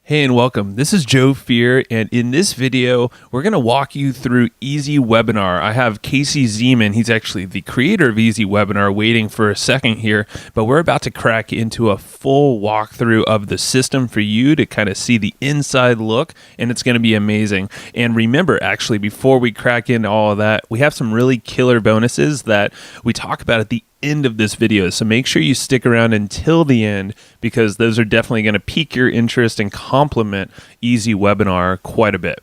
Hey and welcome. This is Joe Fear, and in this video, we're going to walk you through EasyWebinar. I have Casey Zeman. He's actually the creator of EasyWebinar waiting for a second here, but we're about to crack into a full walkthrough of the system for you to kind of see the inside look, and it's going to be amazing. And remember, actually, before we crack into all of that, we have some really killer bonuses that we talk about at the end of this video, so make sure you stick around until the end because those are definitely going to pique your interest and complement EasyWebinar quite a bit.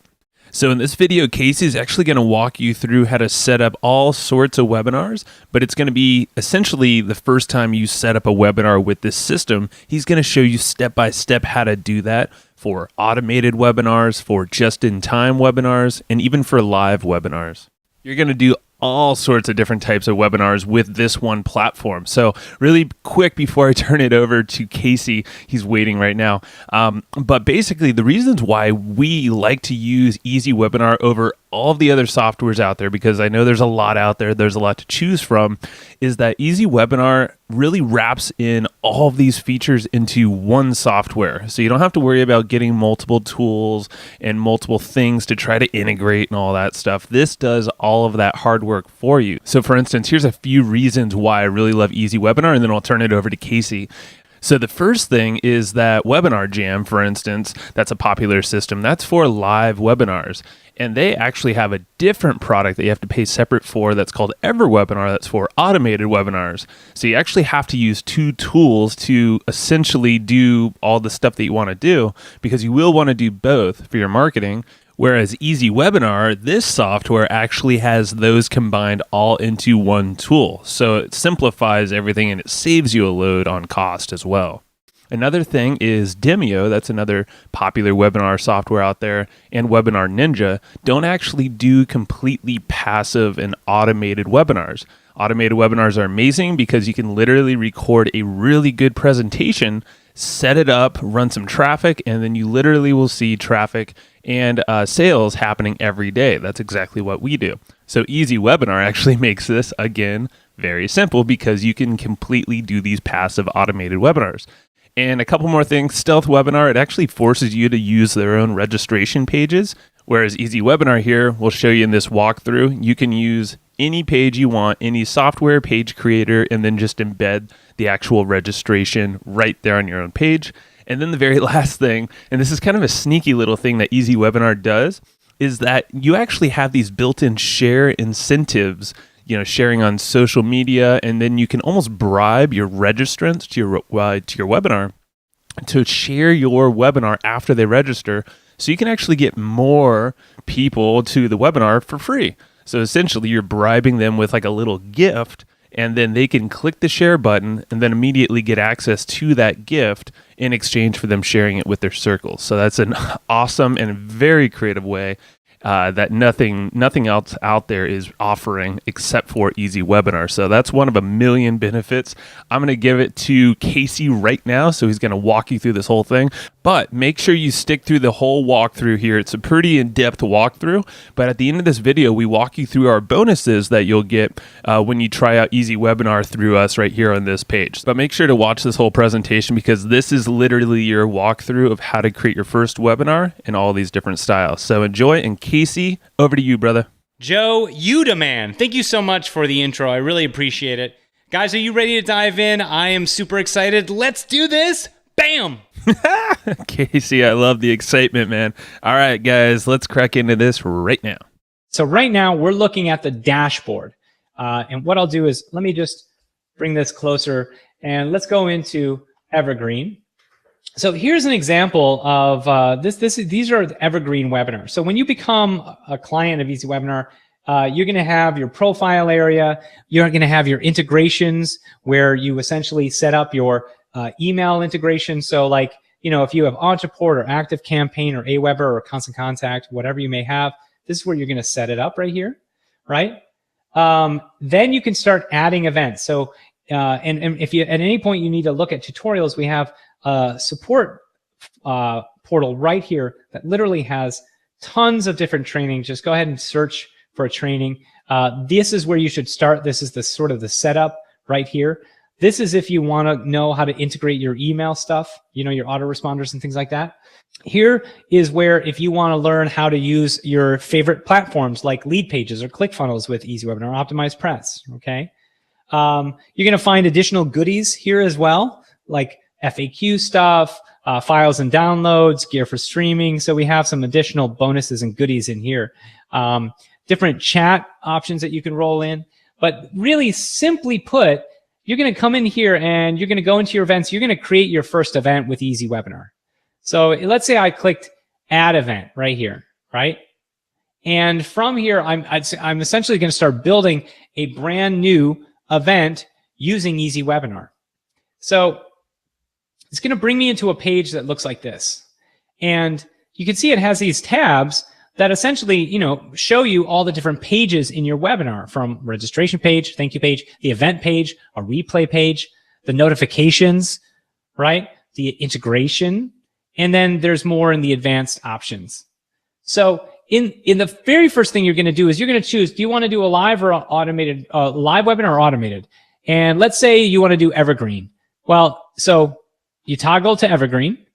So in this video, Casey is actually going to walk you through how to set up all sorts of webinars, but it's going to be essentially the first time you set up a webinar with this system. He's going to show you step by step how to do that for automated webinars, for just-in-time webinars, and even for live webinars. You're going to do all sorts of different types of webinars with this one platform. So really quick before I turn it over to Casey, he's waiting right now. But basically the reasons why we like to use EasyWebinar over all of the other softwares out there, because I know there's a lot out there, there's a lot to choose from, is that EasyWebinar really wraps in all of these features into one software. So you don't have to worry about getting multiple tools and multiple things to try to integrate and all that stuff. This does all of that hard work for you. So for instance, here's a few reasons why I really love EasyWebinar, and then I'll turn it over to Casey. So the first thing is that Webinar Jam, for instance, that's a popular system. That's for live webinars. And they actually have a different product that you have to pay separate for that's called EverWebinar. That's for automated webinars. So you actually have to use two tools to essentially do all the stuff that you want to do, because you will want to do both for your marketing. Whereas EasyWebinar, this software actually has those combined all into one tool. So it simplifies everything and it saves you a load on cost as well. Another thing is Demio, that's another popular webinar software out there, and Webinar Ninja don't actually do completely passive and automated webinars. Automated webinars are amazing because you can literally record a really good presentation, set it up, run some traffic, and then you literally will see traffic and sales happening every day. That's exactly what we do. So EasyWebinar actually makes this, again, very simple because you can completely do these passive automated webinars. And a couple more things, Stealth Webinar, it actually forces you to use their own registration pages, whereas EasyWebinar here, we'll show you in this walkthrough, you can use any page you want, any software page creator, and then just embed the actual registration right there on your own page. And then the very last thing, and this is kind of a sneaky little thing that EasyWebinar does, is that you actually have these built-in share incentives, sharing on social media, and then you can almost bribe your registrants to your webinar to share your webinar after they register, so you can actually get more people to the webinar for free. So essentially, you're bribing them with like a little gift, and then they can click the share button and then immediately get access to that gift in exchange for them sharing it with their circles. So that's an awesome and very creative way that nothing else out there is offering except for EasyWebinar. So that's one of a million benefits. I'm going to give it to Casey right now, so he's going to walk you through this whole thing. But make sure you stick through the whole walkthrough here. It's a pretty in-depth walkthrough, but at the end of this video, we walk you through our bonuses that you'll get when you try out EasyWebinar through us right here on this page. But make sure to watch this whole presentation because this is literally your walkthrough of how to create your first webinar in all these different styles. So enjoy, and Casey, over to you, brother. Joe, you the man. Thank you so much for the intro. I really appreciate it. Guys, are you ready to dive in? I am super excited. Let's do this. Bam! Casey, I love the excitement, man. All right, guys, let's crack into this right now. So right now, we're looking at the dashboard. And what I'll do is, let me just bring this closer, and let's go into Evergreen. So here's an example of these are Evergreen webinars. So when you become a client of EasyWebinar, you're going to have your profile area. You're going to have your integrations where you essentially set up your email integration. So like, if you have Entreport or ActiveCampaign or Aweber or Constant Contact, whatever you may have, this is where you're going to set it up right here, right? Then you can start adding events. So, and if you, at any point you need to look at tutorials, we have a support portal right here that literally has tons of different training. Just go ahead and search for a training. This is where you should start. This is the sort of the setup right here. This is if you want to know how to integrate your email stuff, you know, your autoresponders and things like that. Here is where if you want to learn how to use your favorite platforms like Lead Pages or ClickFunnels with EasyWebinar, Optimized Press, okay? You're going to find additional goodies here as well, like FAQ stuff, files and downloads, gear for streaming. So we have some additional bonuses and goodies in here. Different chat options that you can roll in. But really simply put, you're going to come in here and you're going to go into your events. You're going to create your first event with EasyWebinar. So let's say I clicked Add Event right here, right? And from here, I'm essentially going to start building a brand new event using EasyWebinar. So it's going to bring me into a page that looks like this. And you can see it has these tabs that essentially, you know, show you all the different pages in your webinar, from registration page, thank you page, the event page, a replay page, the notifications, right? The integration, and then there's more in the advanced options. So in the very first thing you're going to do is you're going to choose, do you want to do a live or automated, live webinar or automated? And let's say you want to do evergreen. Well, so you toggle to evergreen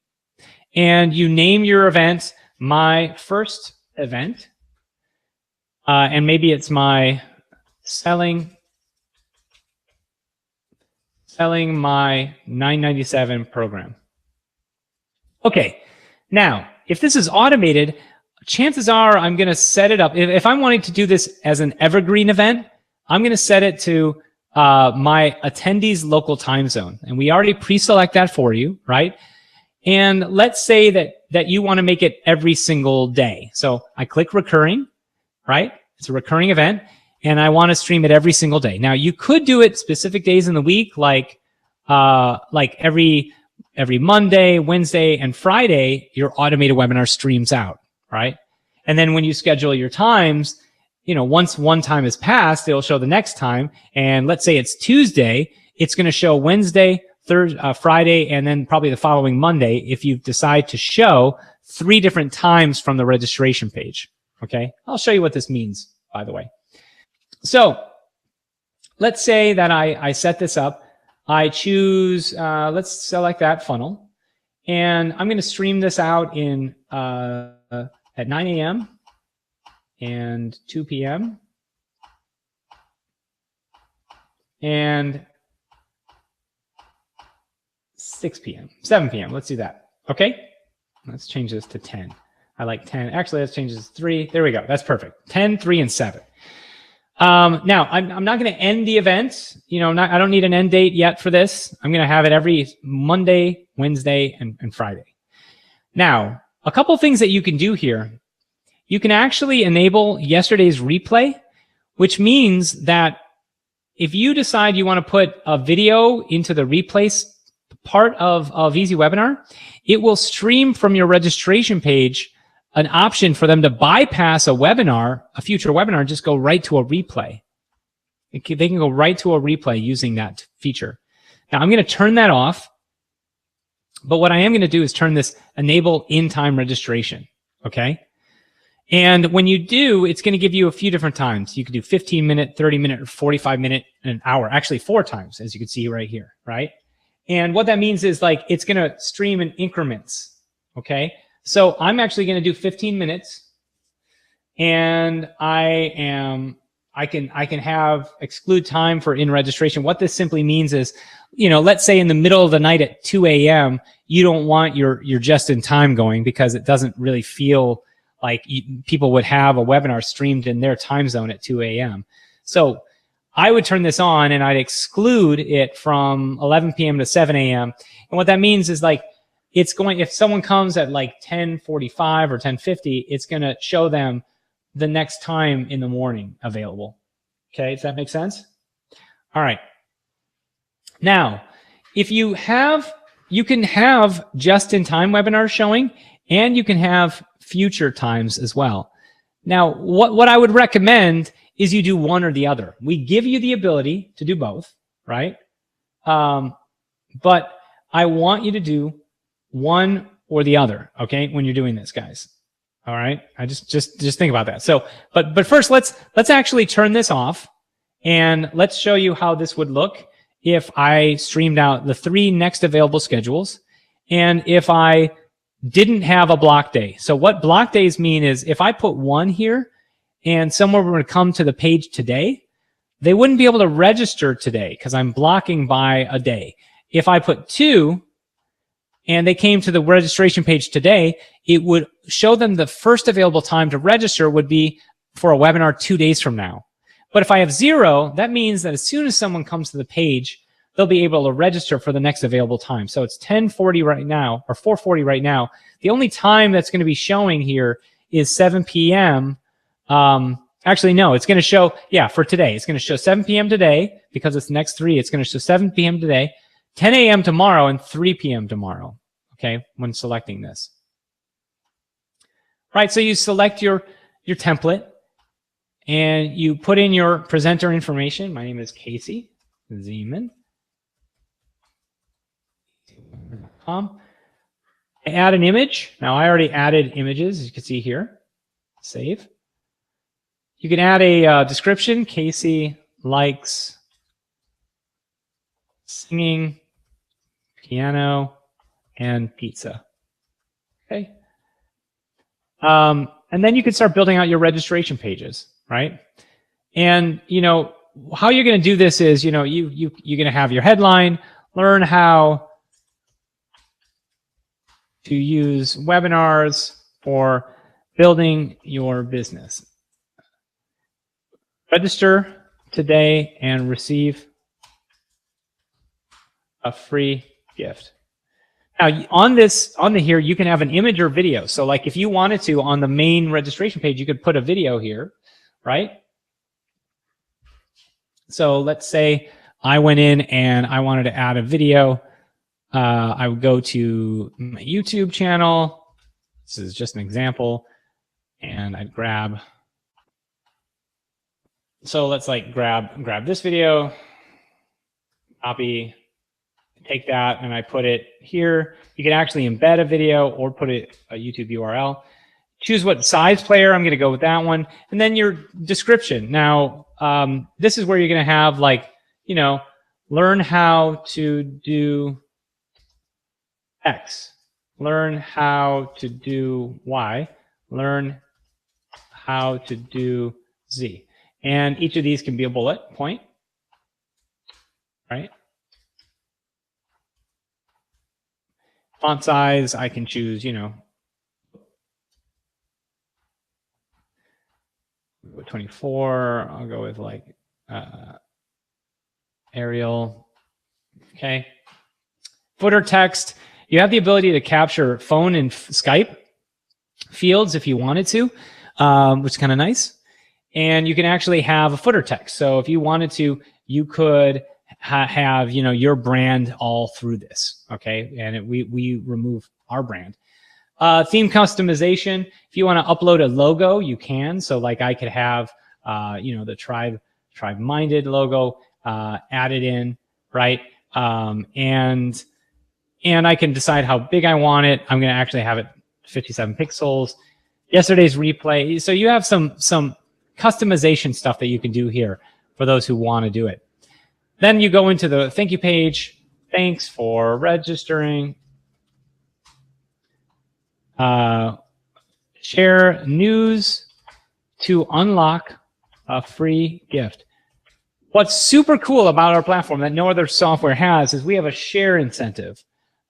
and you name your event My First Event. And maybe it's my selling my $9.97 program. Okay, now, if this is automated, chances are I'm going to set it up. If I'm wanting to do this as an evergreen event, I'm going to set it to my attendees' local time zone. And we already pre-select that for you, right? And let's say that you want to make it every single day. So I click recurring, right? It's a recurring event, and I want to stream it every single day. Now, you could do it specific days in the week, like every Monday, Wednesday, and Friday, your automated webinar streams out, right? And then when you schedule your times, you know, once one time has passed, it'll show the next time. And let's say it's Tuesday, it's going to show Wednesday, Thursday, Friday, and then probably the following Monday if you decide to show 3 different times from the registration page, okay? I'll show you what this means, by the way. So let's say that I set this up. I choose, let's select that funnel, and I'm going to stream this out in at 9 a.m. and 2 p.m. and 6 p.m., 7 p.m. Let's do that. Okay. Let's change this to 10. I like 10. Actually, let's change this to 3. There we go. That's perfect. 10, 3, and 7. Now, I'm not going to end the event. You know, I don't need an end date yet for this. I'm going to have it every Monday, Wednesday, and Friday. Now, a couple things that you can do here. You can actually enable yesterday's replay, which means that if you decide you want to put a video into the replay part of EasyWebinar, it will stream from your registration page an option for them to bypass a webinar, a future webinar, and just go right to a replay. They can go right to a replay using that feature. Now, I'm going to turn that off, but what I am going to do is turn this enable in-time registration, okay? And when you do, it's going to give you a few different times. You can do 15-minute, 30-minute, or 45-minute, and an hour. Actually, 4 times, as you can see right here, right? And what that means is, like, it's going to stream in increments, okay? So I'm actually going to do 15 minutes, and I can have exclude time for in registration. What this simply means is, you know, let's say in the middle of the night at 2 a.m., you don't want your just in time going because it doesn't really feel like people would have a webinar streamed in their time zone at 2 a.m. So I would turn this on and I'd exclude it from 11 p.m. to 7 a.m. And what that means is, like, it's going, if someone comes at like 10:45 or 10:50, it's going to show them the next time in the morning available. Okay, does that make sense? All right. Now, if you can have just-in-time webinars showing, and you can have future times as well. Now, what I would recommend is you do one or the other. We give you the ability to do both, right? But I want you to do one or the other, okay, when you're doing this, guys. All right, I just think about that. So, but first, let's actually turn this off, and let's show you how this would look if I streamed out the 3 next available schedules, and if I didn't have a block day. So what block days mean is if I put 1 here and someone were to come to the page today, they wouldn't be able to register today because I'm blocking by a day. If I put 2 and they came to the registration page today, it would show them the first available time to register would be for a webinar 2 days from now. But if I have 0, that means that as soon as someone comes to the page, they'll be able to register for the next available time. So it's 10:40 right now, or 4:40 right now. The only time that's going to be showing here is 7 p.m. Actually, no, it's going to show, for today. It's going to show 7 p.m. today because it's the next 3. It's going to show 7 p.m. today, 10 a.m. tomorrow, and 3 p.m. tomorrow, okay, when selecting this. Right, so you select your template, and you put in your presenter information. My name is Casey Zeman. Add an image. Now, I already added images, as you can see here. Save. You can add a description. Casey likes singing, piano, and pizza. Okay. And then you can start building out your registration pages, right? And, how you're going to do this is, you're going to have your headline, learn how to use webinars for building your business. Register today and receive a free gift. Now, on here, you can have an image or video. So like if you wanted to, on the main registration page, you could put a video here, right? So let's say I went in and I wanted to add a video. I would go to my YouTube channel. This is just an example. And I'd grab. So let's like grab this video, copy, take that, and I put it here. You can actually embed a video or put it a YouTube URL. Choose what size player. I'm going to go with that one. And then your description. Now, this is where you're going to have like, learn how to do X, learn how to do Y, learn how to do Z. And each of these can be a bullet point, right? Font size, I can choose, 24. I'll go with like Arial. Okay. Footer text. You have the ability to capture phone and Skype fields if you wanted to, which is kind of nice. And you can actually have a footer text. So if you wanted to, you could have your brand all through this. Okay, and we remove our brand. Theme customization. If you want to upload a logo, you can. So like I could have the tribe minded logo added in, right? And I can decide how big I want it. I'm going to actually have it 57 pixels. Yesterday's replay. So you have some customization stuff that you can do here for those who want to do it. Then you go into the thank you page. Thanks for registering. Share news to unlock a free gift. What's super cool about our platform that no other software has is we have a share incentive.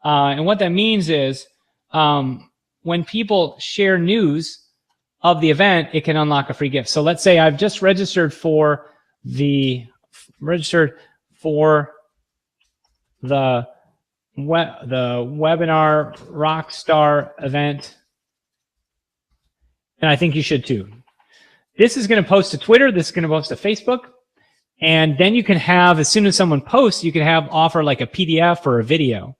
And what that means is when people share news of the event, it can unlock a free gift. So let's say I've just registered for the webinar Rockstar event, and I think you should too. This is going to post to Twitter. This is going to post to Facebook, and then you can have, as soon as someone posts, you can have offer like a PDF or a video,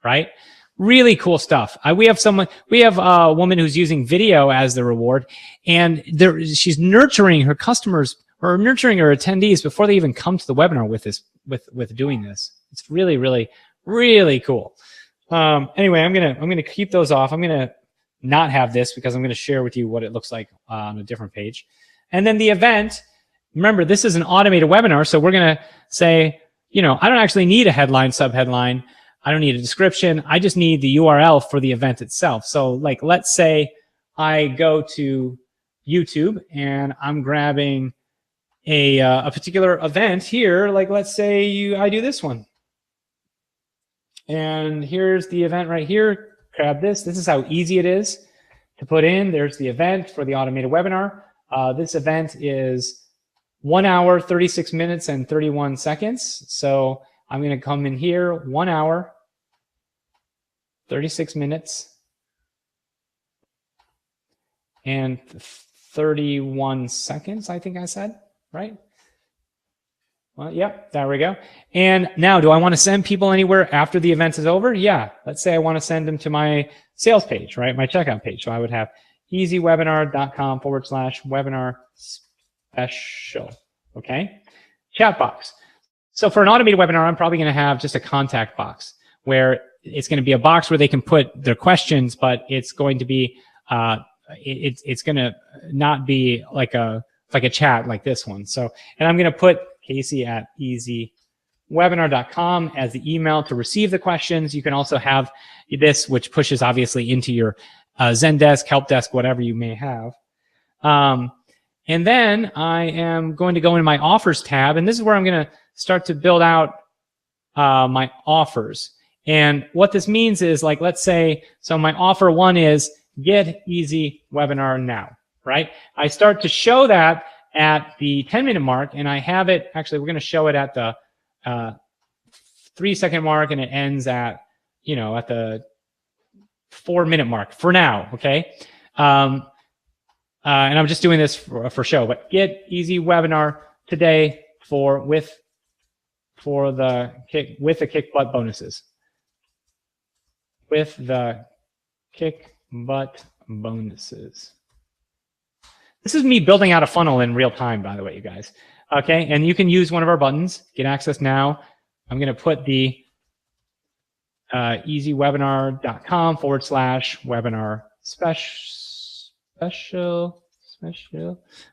right? Really cool stuff. We have a woman who's using video as the reward, and she's nurturing her customers or nurturing her attendees before they even come to the webinar with doing this. It's really, really, really cool. Anyway, I'm gonna keep those off. I'm gonna not have this because I'm gonna share with you what it looks like on a different page. And then the event. Remember, this is an automated webinar, so we're gonna say, I don't actually need a headline, subheadline. I don't need a description. I just need the URL for the event itself. So like, let's say I go to YouTube and I'm grabbing a particular event here. Like, let's say I do this one. And here's the event right here. Grab this. This is how easy it is to put in. There's the event for the automated webinar. This event is 1 hour, 36 minutes, and 31 seconds. So I'm going to come in here, 1 hour, 36 minutes, and 31 seconds, I think I said, right? Well, yep, there we go. And now, do I want to send people anywhere after the event is over? Yeah, let's say I want to send them to my sales page, right? My checkout page. So I would have easywebinar.com/webinar special, okay? Chat box. So for an automated webinar, I'm probably going to have just a contact box where it's going to be a box where they can put their questions, but it's going to be, it's going to not be like a chat like this one. So, and I'm going to put Casey@easywebinar.com as the email to receive the questions. You can also have this, which pushes obviously into your Zendesk, help desk, whatever you may have. And then I am going to go into my offers tab, and this is where I'm going to start to build out my offers. And what this means is, like, let's say, so my offer one is get Easy Webinar now, right? I start to show that at the 10-minute mark, and I have it, actually, we're going to show it at the 3-second mark, and it ends at, at the 4-minute mark for now, okay? And I'm just doing this for show, but get Easy Webinar today with the kick butt bonuses. With the kick butt bonuses. This is me building out a funnel in real time, by the way, you guys. Okay, and you can use one of our buttons, get access now. I'm going to put the easywebinar.com/webinar special.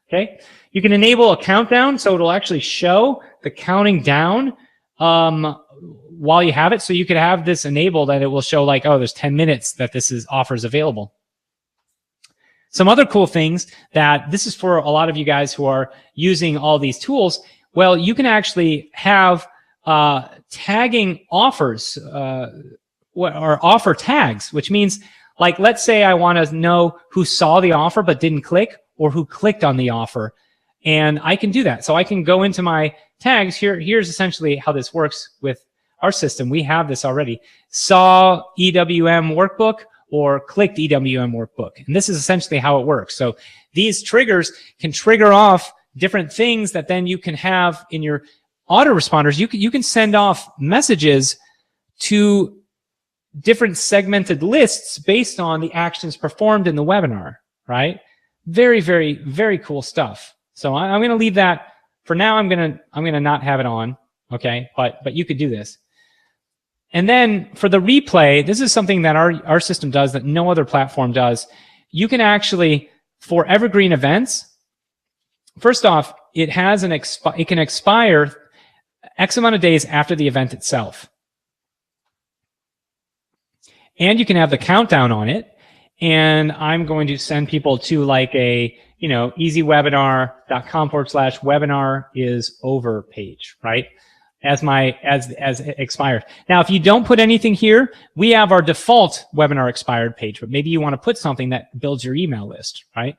Okay, you can enable a countdown, so it'll actually show the counting down while you have it. So you could have this enabled, and it will show like, oh, there's 10 minutes that offers available. Some other cool things that this is for a lot of you guys who are using all these tools. Well, you can actually have tagging offers or offer tags, which means, like, let's say I want to know who saw the offer but didn't click, or who clicked on the offer. And I can do that. So I can go into my tags. Here's essentially how this works with our system. We have this already. Saw EWM workbook or clicked EWM workbook. And this is essentially how it works. So these triggers can trigger off different things that then you can have in your autoresponders. You can send off messages to different segmented lists based on the actions performed in the webinar, right? Very, very, very cool stuff. So I'm going to leave that for now. I'm going to not have it on, okay? But you could do this. And then for the replay, this is something that our system does that no other platform does. You can actually, for evergreen events, first off, it can expire X amount of days after the event itself. And you can have the countdown on it. And I'm going to send people to like a, easywebinar.com/webinar is over page, right? As expired. Now, if you don't put anything here, we have our default webinar expired page, but maybe you want to put something that builds your email list, right?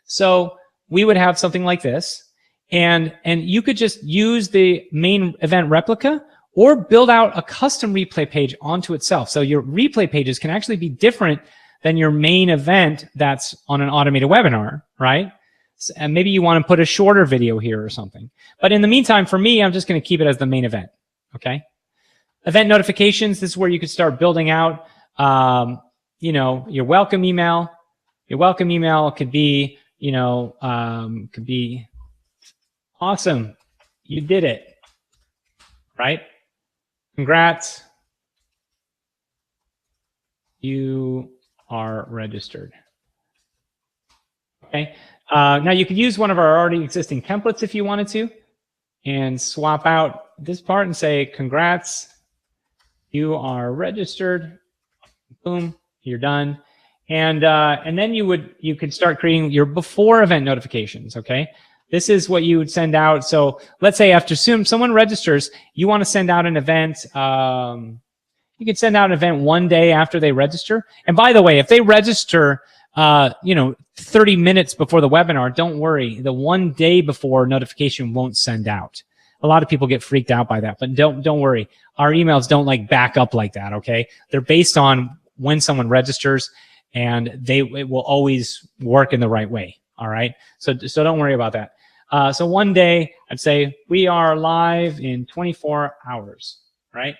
So we would have something like this, and you could just use the main event replica or build out a custom replay page onto itself. So your replay pages can actually be different than your main event that's on an automated webinar, right? And maybe you want to put a shorter video here or something. But in the meantime, for me, I'm just going to keep it as the main event, okay? Event notifications, this is where you could start building out, your welcome email. Your welcome email could be, could be, awesome, you did it, right? Congrats, you are registered. Okay. Now you could use one of our already existing templates if you wanted to, and swap out this part and say, congrats, you are registered. Boom, you're done. And then you could start creating your before event notifications, okay? This is what you would send out. So let's say after someone registers, you want to send out an event. You can send out an event one day after they register. And by the way, if they register, 30 minutes before the webinar, don't worry. The one day before notification won't send out. A lot of people get freaked out by that, but don't worry. Our emails don't like back up like that, okay? They're based on when someone registers, and it will always work in the right way, all right? So don't worry about that. So one day, I'd say, we are live in 24 hours, right?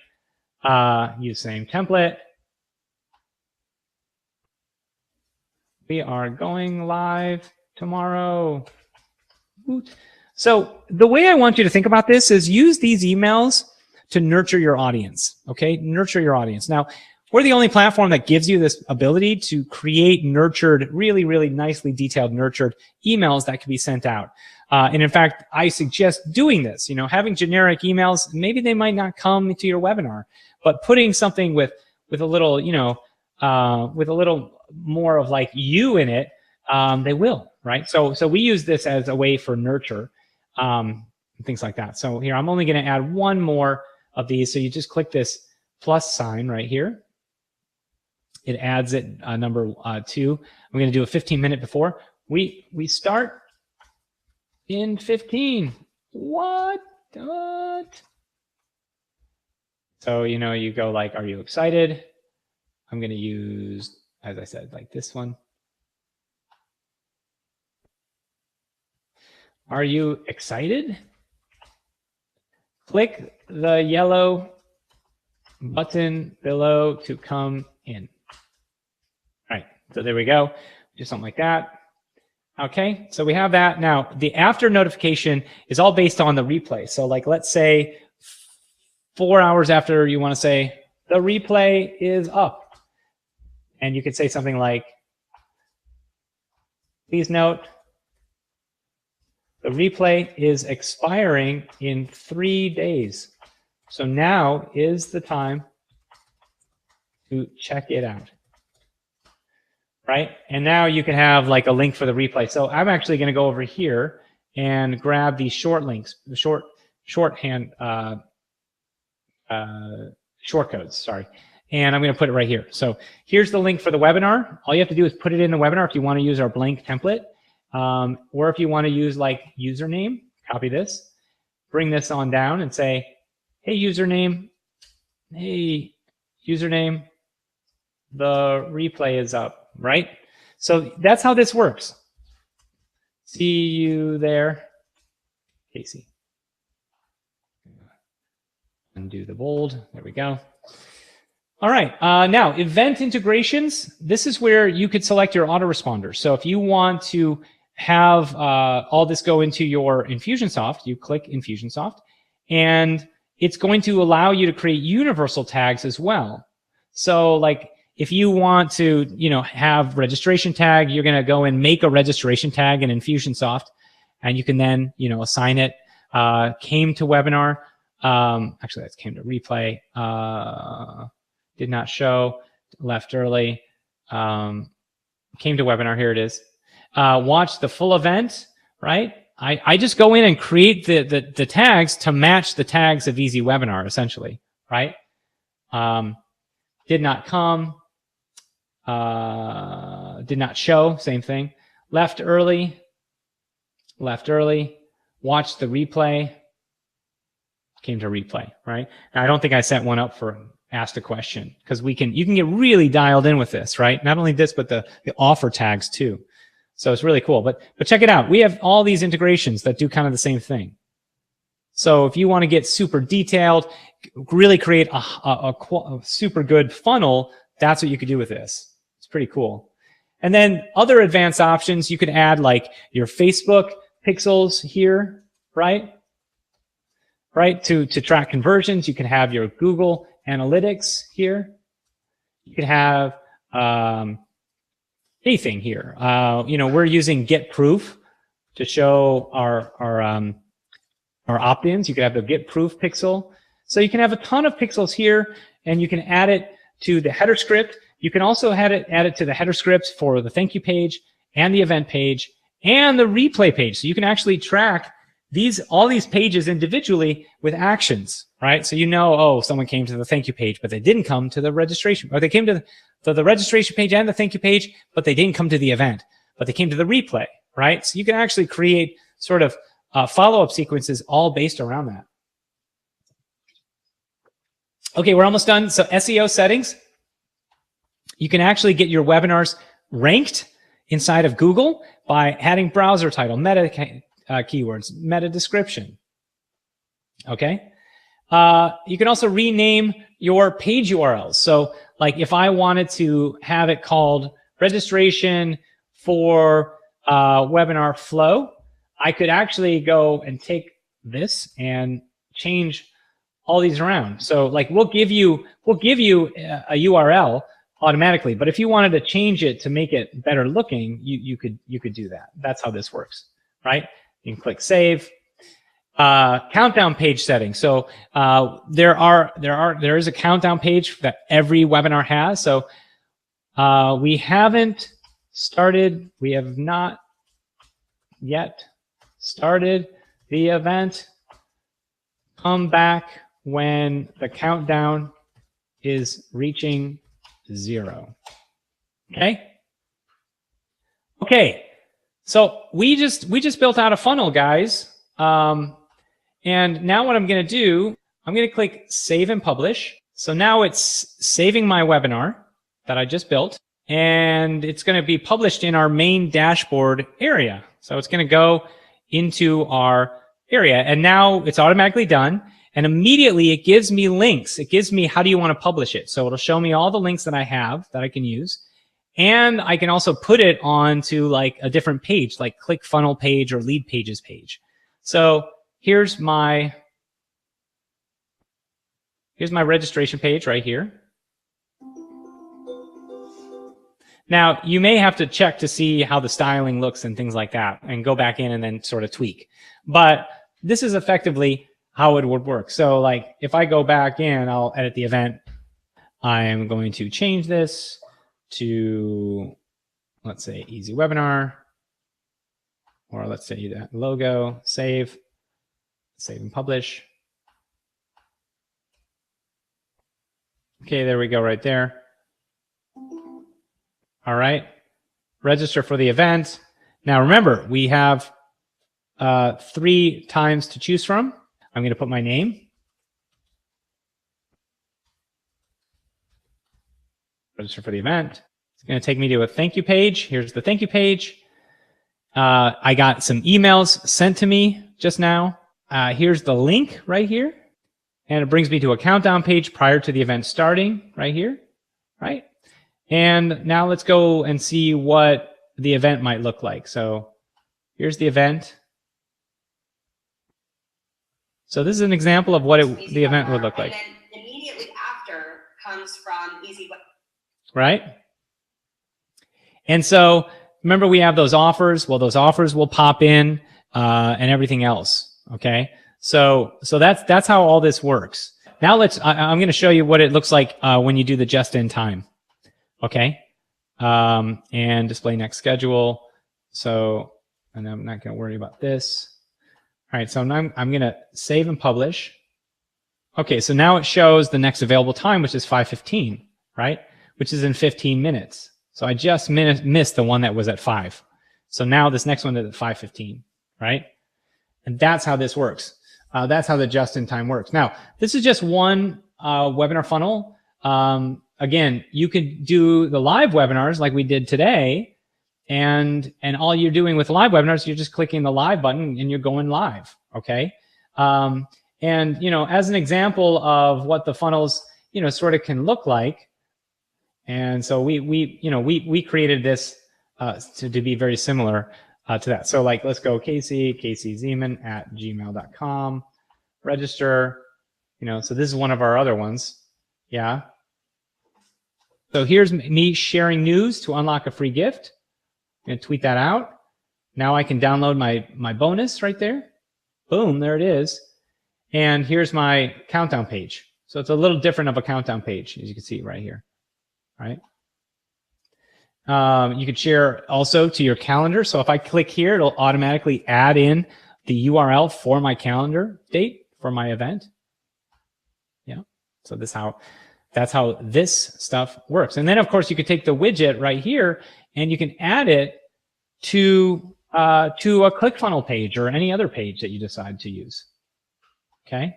Use same template. We are going live tomorrow. So the way I want you to think about this is use these emails to nurture your audience, okay? Nurture your audience. Now, we're the only platform that gives you this ability to create nurtured, really, really nicely detailed nurtured emails that can be sent out. And in fact, I suggest doing this, having generic emails. Maybe they might not come to your webinar, but putting something with a little, with a little more of like you in it, they will, right? So we use this as a way for nurture, and things like that. So here, I'm only going to add one more of these. So you just click this plus sign right here. It adds it number 2. I'm going to do a 15-minute before. We start in 15. What? So, you go like, are you excited? I'm going to use, as I said, like this one. Are you excited? Click the yellow button below to come in. All right, so there we go. Just something like that. Okay, so we have that. Now, the after notification is all based on the replay. So like, let's say 4 hours after, you want to say, the replay is up. And you could say something like, please note, the replay is expiring in 3 days. So now is the time to check it out. Right? And now you can have like a link for the replay. So I'm actually going to go over here and grab these short links, the shorthand short codes, sorry. And I'm going to put it right here. So here's the link for the webinar. All you have to do is put it in the webinar if you want to use our blank template. Or if you want to use like username, copy this, bring this on down and say, hey, username, the replay is up. Right? So that's how this works. See you there, Casey. Undo the bold. There we go. All right. Now, event integrations. This is where you could select your autoresponders. So if you want to have all this go into your Infusionsoft, you click Infusionsoft, and it's going to allow you to create universal tags as well. So like, if you want to, have registration tag, you're going to go and make a registration tag in Infusionsoft, and you can then, assign it. Came to webinar. Actually, that came to replay. Did not show. Left early. Came to webinar. Here it is. Watch the full event. Right. I just go in and create the tags to match the tags of EasyWebinar, essentially. Right. Did not come. Did not show, same thing. Left early, watched the replay, came to replay, right? Now, I don't think I set one up for asked a question, because you can get really dialed in with this, right? Not only this, but the offer tags too. So it's really cool, but check it out. We have all these integrations that do kind of the same thing. So if you want to get super detailed, really create a super good funnel, that's what you could do with this. Pretty cool. And then other advanced options, you could add like your Facebook pixels here, right? To track conversions. You can have your Google Analytics here. You could have anything here. We're using Get Proof to show our or opt-ins. You could have the get proof pixel. So you can have a ton of pixels here, and you can add it to the header script. You can also add it to the header scripts for the thank you page and the event page and the replay page. So you can actually track all these pages individually with actions, right? So you know, oh, someone came to the thank you page, but they didn't come to the registration, or they came to the registration page and the thank you page, but they didn't come to the event, but they came to the replay, right? So you can actually create sort of follow-up sequences all based around that. Okay, we're almost done. So SEO settings. You can actually get your webinars ranked inside of Google by adding browser title, meta keywords, meta description. Okay. You can also rename your page URLs. So like if I wanted to have it called registration for webinar flow, I could actually go and take this and change all these around. So like we'll give you a URL automatically, but if you wanted to change it to make it better looking, you could do that. That's how this works, right? You can click save. Countdown page setting. So there is a countdown page that every webinar has. So we have not yet started the event. Come back when the countdown is reaching 0. Okay. Okay. So we just built out a funnel, guys. And now what I'm going to do, I'm going to click save and publish. So now it's saving my webinar that I just built, and it's going to be published in our main dashboard area. So it's going to go into our area, and now it's automatically done. And immediately it gives me links. It gives me how do you want to publish it. So it'll show me all the links that I have that I can use. And I can also put it onto like a different page, like click funnel page or lead pages page. So here's my registration page right here. Now, you may have to check to see how the styling looks and things like that and go back in and then sort of tweak. But this is effectively how it would work. So like if I go back in, I'll edit the event. I am going to change this to, let's say, EasyWebinar, or let's say that logo, save and publish. Okay, there we go right there. All right, register for the event. Now remember, we have 3 times to choose from. I'm going to put my name. Register for the event. It's going to take me to a thank you page. Here's the thank you page. I got some emails sent to me just now. Here's the link right here. And it brings me to a countdown page prior to the event starting right here, right? And now let's go and see what the event might look like. So here's the event. So this is an example of what the event would look like. And then immediately after comes from EasyWebinar. Right? And so remember we have those offers. Well, those offers will pop in and everything else. Okay. So that's how all this works. Now I'm going to show you what it looks like when you do the just in time. Okay. And display next schedule. So, and I'm not going to worry about this. All right. So now I'm going to save and publish. Okay. So now it shows the next available time, which is 5:15, right? Which is in 15 minutes. So I just missed the one that was at 5. So now this next one is at 5:15, right? And that's how this works. That's how the just-in-time works. Now, this is just one webinar funnel. Again, you could do the live webinars like we did today, and all you're doing with live webinars, you're just clicking the live button and you're going live, okay? And, you know, as an example of what the funnels, you know, sort of can look like, and so we created this to be very similar to that. So like, let's go kczeman@gmail.com, register, you know, so this is one of our other ones. Yeah. So here's me sharing news to unlock a free gift. I'm gonna tweet that out. Now I can download my bonus right there. Boom, there it is. And here's my countdown page. So it's a little different of a countdown page, as you can see right here, right? You could share also to your calendar. So if I click here, it'll automatically add in the URL for my calendar date for my event. Yeah. So that's how this stuff works. And then of course you could take the widget right here and you can add it to a ClickFunnels page or any other page that you decide to use. Okay.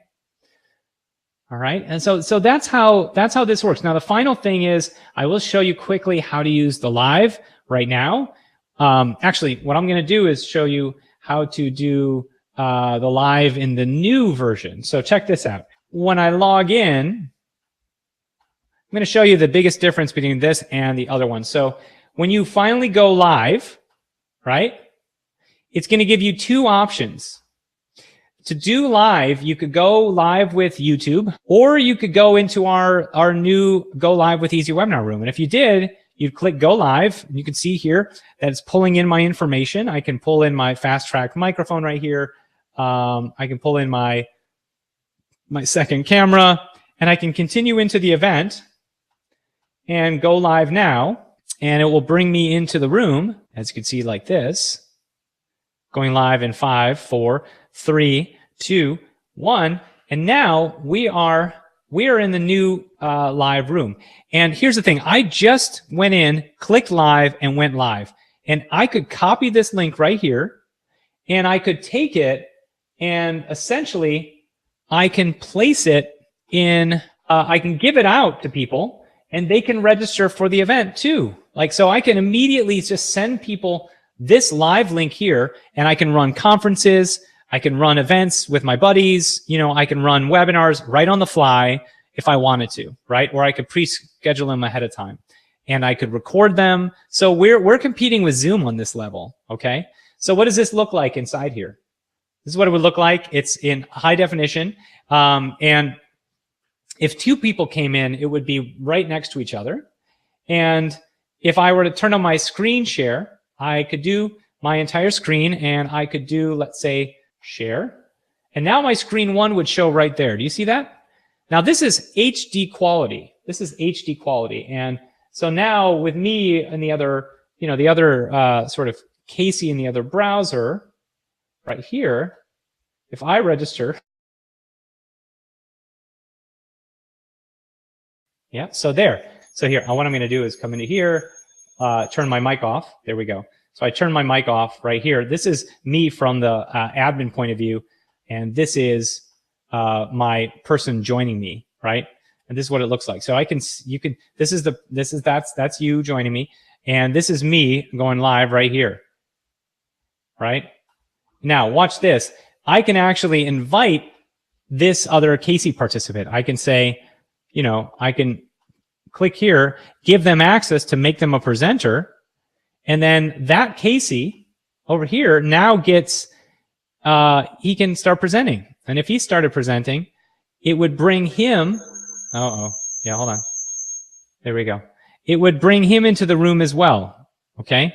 All right. And so that's how this works. Now the final thing is I will show you quickly how to use the live right now. Actually, what I'm going to do is show you how to do the live in the new version. So check this out. When I log in, I'm going to show you the biggest difference between this and the other one. So when you finally go live, right, it's going to give you two options. To do live, you could go live with YouTube, or you could go into our new Go Live with EasyWebinar room. And if you did, you'd click Go Live, and you can see here that it's pulling in my information. I can pull in my fast track microphone right here. I can pull in my second camera, and I can continue into the event and go live now, and it will bring me into the room, as you can see like this, going live in 5, 4, 3, 2, 1, and now we are in the new live room. And here's the thing: I just went in, clicked live, and went live. And I could copy this link right here, and I could take it, and essentially I can place it in. I can give it out to people, and they can register for the event too. Like, so I can immediately just send people this live link here, and I can run conferences. I can run events with my buddies. You know, I can run webinars right on the fly if I wanted to, right? Or I could pre-schedule them ahead of time, and I could record them. So we're competing with Zoom on this level, okay? So what does this look like inside here? This is what it would look like. It's in high definition. And if two people came in, it would be right next to each other. And if I were to turn on my screen share, I could do my entire screen, and I could do, let's say, share. And now my screen one would show right there. Do you see that? Now this is HD quality. This is HD quality. And so now with me and the other, sort of Casey in the other browser right here, if I register, yeah, so there. So here, what I'm going to do is come into here, turn my mic off. There we go. So I turn my mic off right here. This is me from the admin point of view, and this is my person joining me, right? And this is what it looks like. So that's you joining me, and this is me going live right here, right? Now watch this. I can actually invite this other Casey participant. I can say, I can click here, give them access to make them a presenter. And then that Casey over here now gets, he can start presenting. And if he started presenting, it would bring him, yeah, hold on. There we go. It would bring him into the room as well, okay?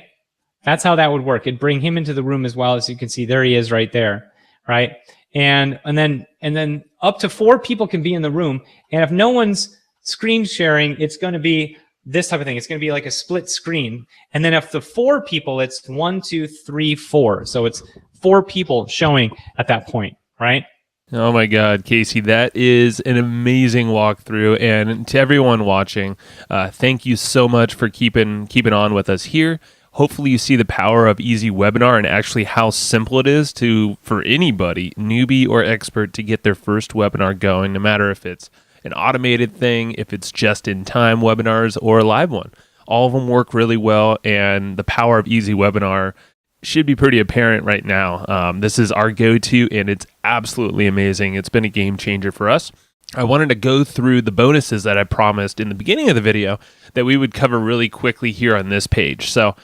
That's how that would work. It'd bring him into the room as well. As you can see, there he is right there, right? And then up to 4 people can be in the room. And if no one's screen sharing, it's going to be this type of thing. It's going to be like a split screen. And then if the 4 people, it's 1, 2, 3, 4. So it's 4 people showing at that point, right? Oh my God, Casey, that is an amazing walkthrough. And to everyone watching, thank you so much for keeping on with us here. Hopefully you see the power of EasyWebinar and actually how simple it is for anybody, newbie or expert, to get their first webinar going, no matter if it's an automated thing, if it's just-in-time webinars, or a live one. All of them work really well, and the power of EasyWebinar should be pretty apparent right now. This is our go-to, and it's absolutely amazing. It's been a game changer for us. I wanted to go through the bonuses that I promised in the beginning of the video that we would cover really quickly here on this page. So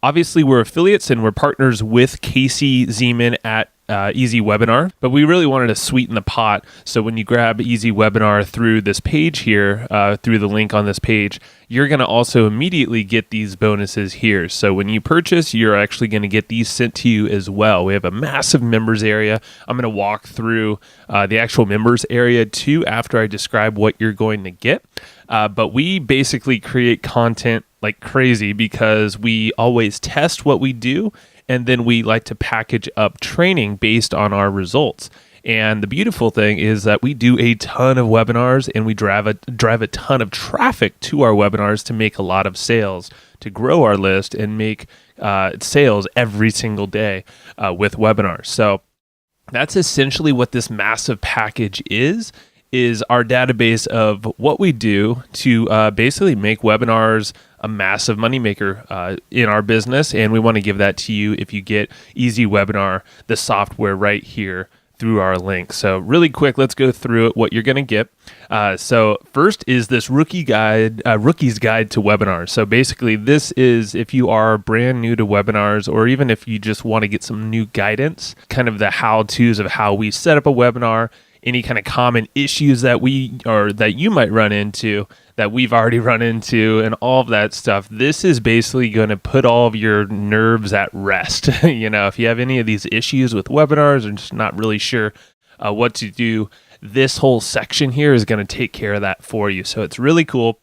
obviously we're affiliates and we're partners with Casey Zeman at EasyWebinar, but we really wanted to sweeten the pot. So when you grab EasyWebinar through this page here, through the link on this page, you're going to also immediately get these bonuses here. So when you purchase, you're actually going to get these sent to you as well. We have a massive members area. I'm going to walk through the actual members area too after I describe what you're going to get. But we basically create content like crazy because we always test what we do, and then we like to package up training based on our results. And the beautiful thing is that we do a ton of webinars, and we drive a ton of traffic to our webinars to make a lot of sales, to grow our list and make sales every single day with webinars. So that's essentially what this massive package is our database of what we do to basically make webinars a massive moneymaker in our business. And we want to give that to you if you get EasyWebinar, the software right here through our link. So really quick, let's go through it, what you're going to get. So first is this Rookie's Guide to Webinars. So basically this is if you are brand new to webinars, or even if you just want to get some new guidance, kind of the how-tos of how we set up a webinar, any kind of common issues that that you might run into, that we've already run into, and all of that stuff. This is basically going to put all of your nerves at rest. If you have any of these issues with webinars or just not really sure what to do, this whole section here is going to take care of that for you. So it's really cool.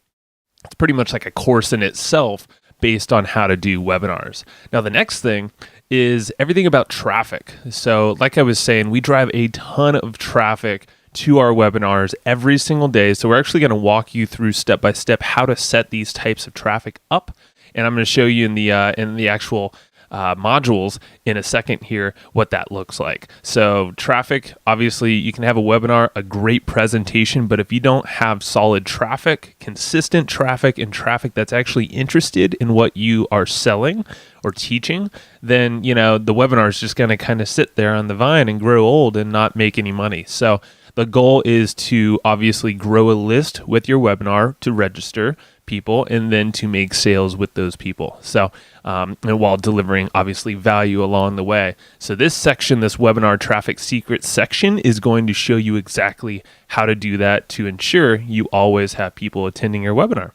It's pretty much like a course in itself based on how to do webinars. Now, the next thing is everything about traffic. So like I was saying, we drive a ton of traffic to our webinars every single day. So we're actually going to walk you through step by step how to set these types of traffic up. And I'm going to show you in the actual modules in a second here what that looks like. So traffic, obviously you can have a webinar, a great presentation, but if you don't have solid traffic, consistent traffic, and traffic that's actually interested in what you are selling or teaching, then the webinar is just going to kind of sit there on the vine and grow old and not make any money. So the goal is to obviously grow a list with your webinar, to register people, and then to make sales with those people. So, and while delivering obviously value along the way. So this section, this webinar traffic secrets section, is going to show you exactly how to do that to ensure you always have people attending your webinar.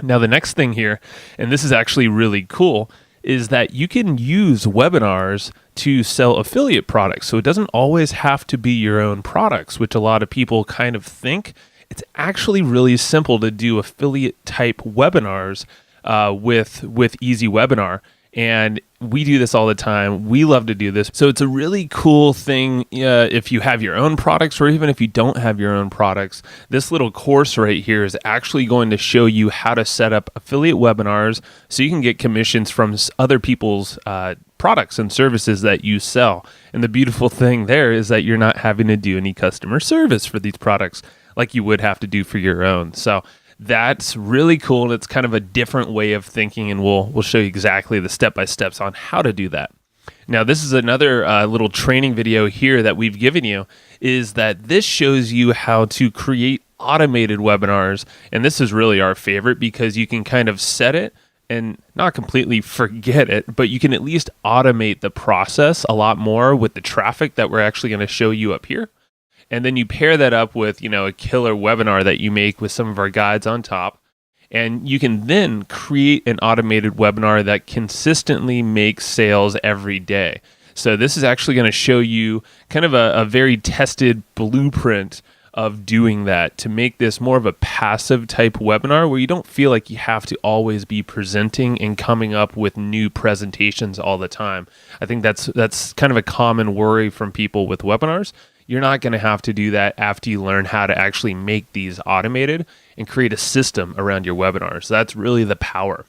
Now, the next thing here, and this is actually really cool, is that you can use webinars to sell affiliate products. So it doesn't always have to be your own products, which a lot of people kind of think. It's actually really simple to do affiliate type webinars with EasyWebinar. And we do this all the time. We love to do this. So it's a really cool thing if you have your own products, or even if you don't have your own products. This little course right here is actually going to show you how to set up affiliate webinars so you can get commissions from other people's products and services that you sell. And the beautiful thing there is that you're not having to do any customer service for these products like you would have to do for your own. So that's really cool. It's kind of a different way of thinking, and we'll show you exactly the step-by-steps on how to do that. Now, this is another little training video here that we've given you, is that this shows you how to create automated webinars. And this is really our favorite because you can kind of set it and not completely forget it, but you can at least automate the process a lot more with the traffic that we're actually going to show you up here. And then you pair that up with, a killer webinar that you make with some of our guides on top. And you can then create an automated webinar that consistently makes sales every day. So this is actually going to show you kind of a very tested blueprint of doing that to make this more of a passive type webinar where you don't feel like you have to always be presenting and coming up with new presentations all the time. I think that's kind of a common worry from people with webinars. You're not going to have to do that after you learn how to actually make these automated and create a system around your webinars. So that's really the power.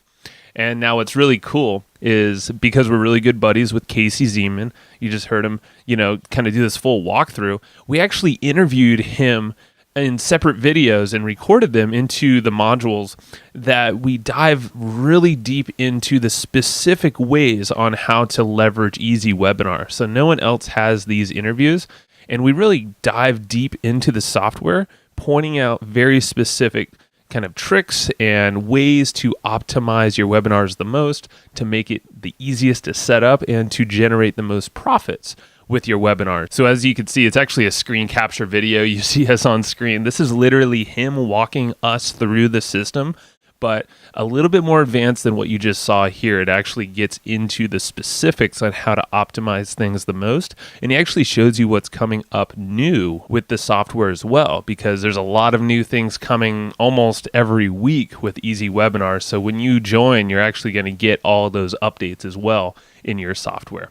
And now what's really cool is because we're really good buddies with Casey Zeman, you just heard him, kind of do this full walkthrough. We actually interviewed him in separate videos and recorded them into the modules that we dive really deep into the specific ways on how to leverage EasyWebinar. So no one else has these interviews. And we really dive deep into the software, pointing out very specific kind of tricks and ways to optimize your webinars the most, to make it the easiest to set up and to generate the most profits with your webinar. So as you can see, it's actually a screen capture video. You see us on screen. This is literally him walking us through the system, but a little bit more advanced than what you just saw here. It actually gets into the specifics on how to optimize things the most. And he actually shows you what's coming up new with the software as well, because there's a lot of new things coming almost every week with EasyWebinar. So when you join, you're actually going to get all those updates as well in your software.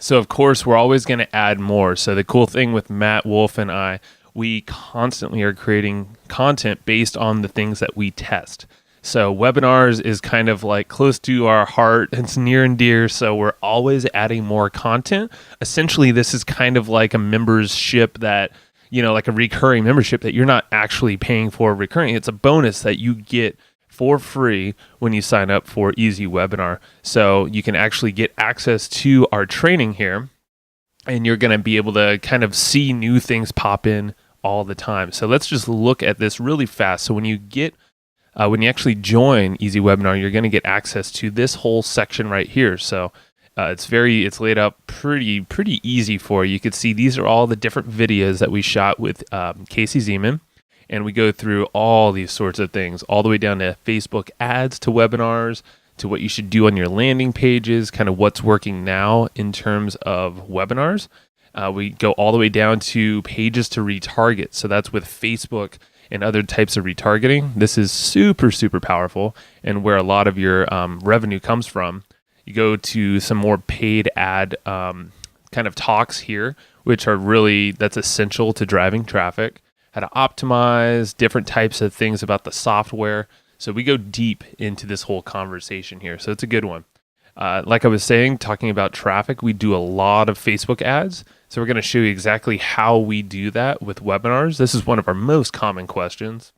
So of course, we're always going to add more. So the cool thing with Matt Wolf and I, we constantly are creating content based on the things that we test. So webinars is kind of like close to our heart. It's near and dear. So we're always adding more content. Essentially, this is kind of like a membership that, like a recurring membership that you're not actually paying for recurring. It's a bonus that you get for free when you sign up for EasyWebinar. So you can actually get access to our training here, and you're going to be able to kind of see new things pop in all the time. So let's just look at this really fast. So when you actually join EasyWebinar, you're going to get access to this whole section right here. So it's laid out pretty easy for you. You can see these are all the different videos that we shot with Casey Zeman, and we go through all these sorts of things, all the way down to Facebook ads, to webinars, to what you should do on your landing pages, kind of what's working now in terms of webinars. We go all the way down to pages to retarget. So that's with Facebook and other types of retargeting. This is super powerful, and where a lot of your revenue comes from. You go to some more paid ad kind of talks here, which are that's essential to driving traffic, how to optimize different types of things about the software. So we go deep into this whole conversation here. So it's a good one. Like I was saying, talking about traffic, we do a lot of Facebook ads. So we're going to show you exactly how we do that with webinars. This is one of our most common questions.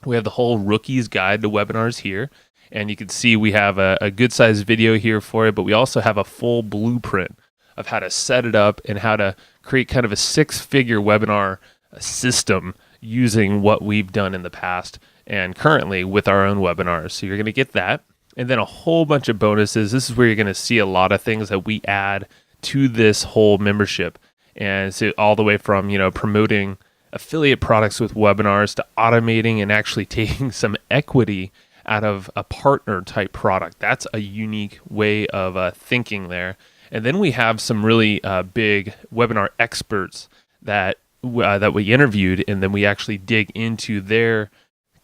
We have the whole rookie's guide to webinars here. And you can see we have a good sized video here for it, but we also have a full blueprint of how to set it up and how to create kind of a 6-figure webinar system using what we've done in the past and currently with our own webinars. So you're going to get that. And then a whole bunch of bonuses. This is where you're going to see a lot of things that we add to this whole membership. And so all the way from, promoting affiliate products with webinars to automating and actually taking some equity out of a partner type product. That's a unique way of thinking there. And then we have some really big webinar experts that we interviewed, and then we actually dig into their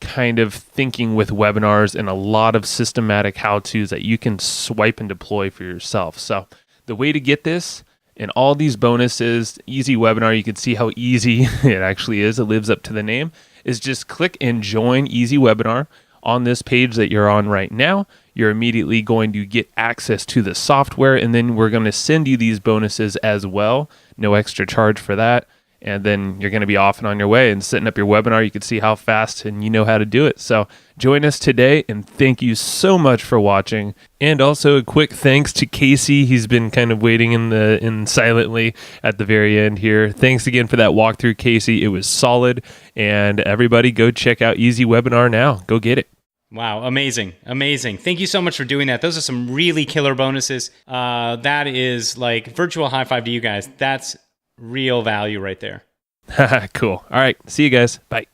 kind of thinking with webinars and a lot of systematic how-tos that you can swipe and deploy for yourself. So the way to get this and all these bonuses, EasyWebinar, you can see how easy it actually is. It lives up to the name, is just click and join EasyWebinar on this page that you're on right now. You're immediately going to get access to the software, and then we're going to send you these bonuses as well. No extra charge for that. And then you're going to be off and on your way and setting up your webinar. You can see how fast and you know how to do it. So join us today, and thank you so much for watching. And also a quick thanks to Casey. He's been kind of waiting in silently at the very end here. Thanks again for that walkthrough, Casey. It was solid. And everybody go check out EasyWebinar now. Go get it. Wow, amazing. Thank you so much for doing that. Those are some really killer bonuses. That is like virtual high five to you guys. That's real value right there. Cool. All right. See you guys. Bye.